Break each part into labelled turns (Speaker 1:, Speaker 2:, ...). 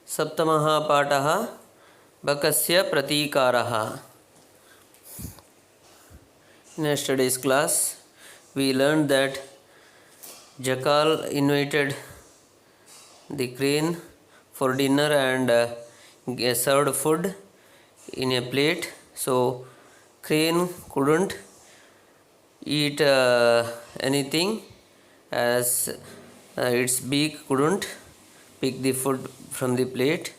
Speaker 1: सप्तमः पाठः बकस्य प्रतीकारः. In yesterday's class we learned that Jackal invited the crane for dinner and served food in a plate. So crane couldn't eat anything as its beak couldn't pick the food from the plate.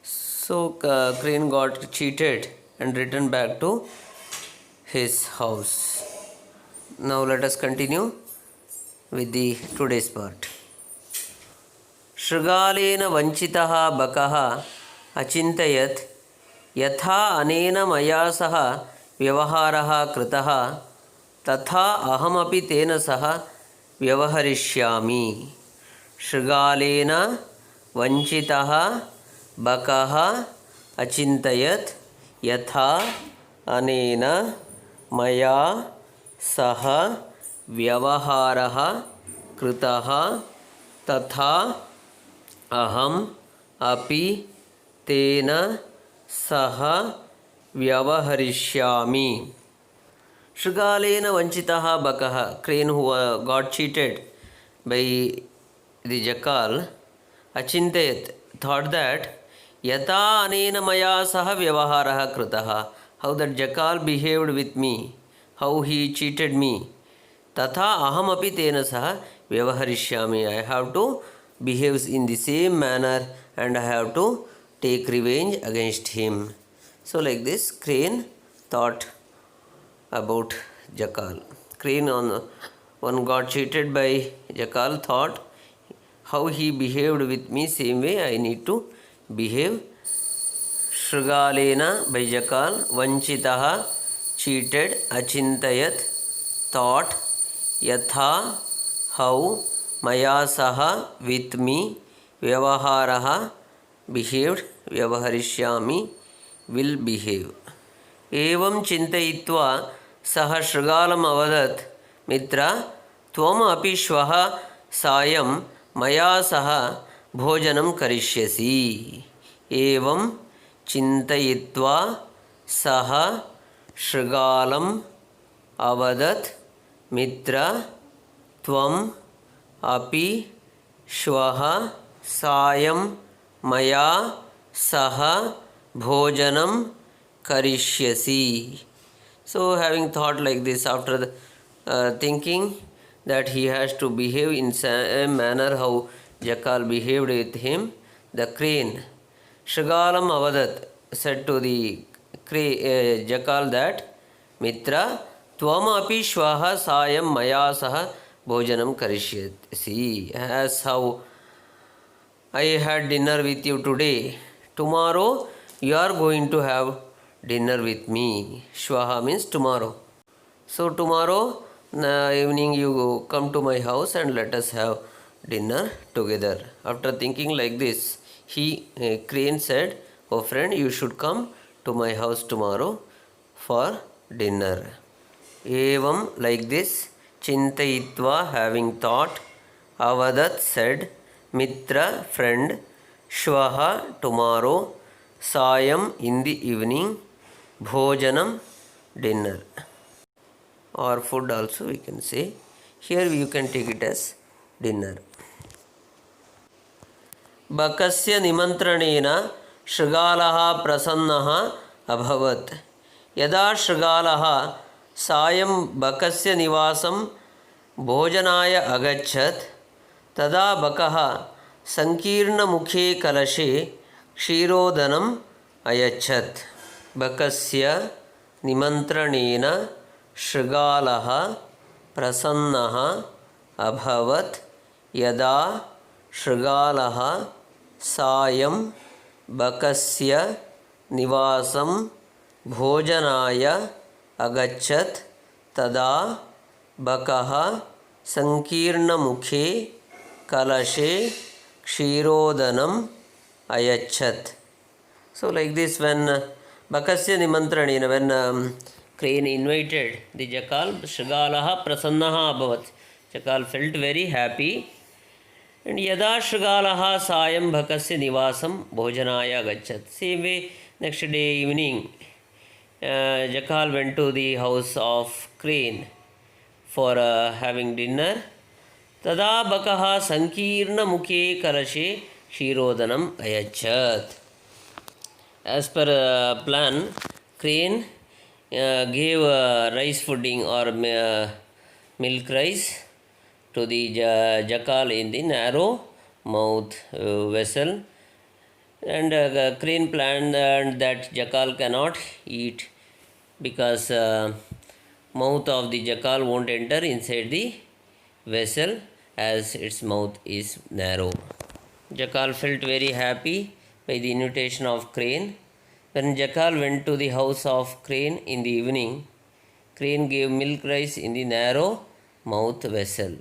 Speaker 1: So crane got cheated and returned back to his house. Now let us continue with the today's part. शृगालेन वञ्चितः बकः अचिन्तयत् यथा अनेन मया सह व्यवहारः कृतः तथा अहमपि तेन सह व्यवहरिष्यामि. शृगालेन वञ्चितः बकः अचिन्तयत् यथा अनेन मया सह व्यवहारः कृतः तथा अहम् अपि तेन सह व्यवहरिष्यामि. शृगालेन वञ्चितः बकः, crane who got cheated by the jackal, achintayat, thought that yata anena maya saha vyavaharah kritaha, how that jackal behaved with me, how he cheated me, tatha aham api tena saha vyavaharishyami, I have to behave in the same manner and I have to take revenge against him. So like this crane thought about jackal. Crane on one got cheated by jackal, thought how he behaved with me, same way I need to behave. Shrugalena by jackal, vanchitaha cheated, achintayat thought, yatha how, maya saha with me, vyavaharaha behaved, vyavaharishyami will behave. एवं चिन्तयित्वा सः शृगालम् अवदत्, मित्र त्वम् अपि श्वः सायं मया सह भोजनं करिष्यसि. एवं चिन्तयित्वा सः शृगालम् अवदत्, मित्र त्वम् अपि श्वः सायं मया सह भोजनं karishyasi. So having thought like this, after thinking that he has to behave in same manner how jackal behaved with him, the crane Shrigalam Avadat said to the jackal that, Mitra tvam api shvaha sayam maya saha bhojanam karishyasi. As how I had dinner with you today, tomorrow you are going to have dinner with me. Shvaha means tomorrow. So tomorrow evening you come to my house and let us have dinner together. After thinking like this, crane said, oh friend, you should come to my house tomorrow for dinner. Evam, like this, chintayitva, having thought, avadat said, mitra, friend, shvaha, tomorrow, sayam, in the evening, bhojanam, dinner, or food also we can say. Here you can take it as dinner. Bakasya nimantranena Shrigalaha prasannaha abhavat. Yada Shrigalaha sayam Bakasya nivasam bhojanaya agachat tada Bakaha sankirna mukhe kalashe kshirodanam ayachat. Bakasya nimantranena Shrigalaha prasannaha abhavat yada Shrigalaha sayam Bakasya nivasam bhojanaya agachat tada Bakaha sankirna mukhe kalashe kshirodanam ayachat. So like this, when Bakasya nimantranena, when crane invited the jackal, Shrigalaha prasannaha abhavat, jackal felt very happy And yada Shrigalaha sayam bhakasya nivasam bhojanaya gachat. Same way, next day evening, Jakal went to the house of crane for having dinner. Tada bakaha sankirna mukhe kalashe kshirodanam ayachat. As per plan, crane gave rice pudding or milk rice to the jackal in the narrow mouth vessel, and crane planned that jackal cannot eat because mouth of the jackal won't enter inside the vessel as its mouth is narrow. Jackal felt very happy by the invitation of crane. When jackal went to the house of crane in the evening, crane gave milk rice in the narrow mouth vessel.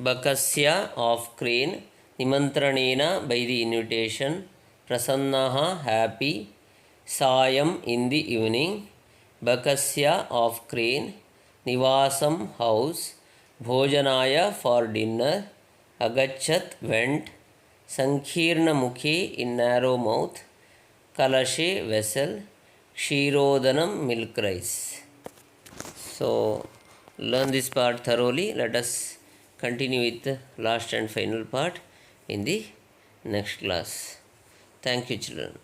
Speaker 1: Bakasya of crane, Nimantranena by the invitation, Prasannaha happy, Sayam in the evening, Bakasya of crane, Nivasam house, Bhojanaya for dinner, Agachat went, Sankhirna mukhe in narrow mouth, Kalashe vessel, Kshirodanam milk rice. So learn this part thoroughly. Let us continue with the last and final part in the next class. Thank you, children.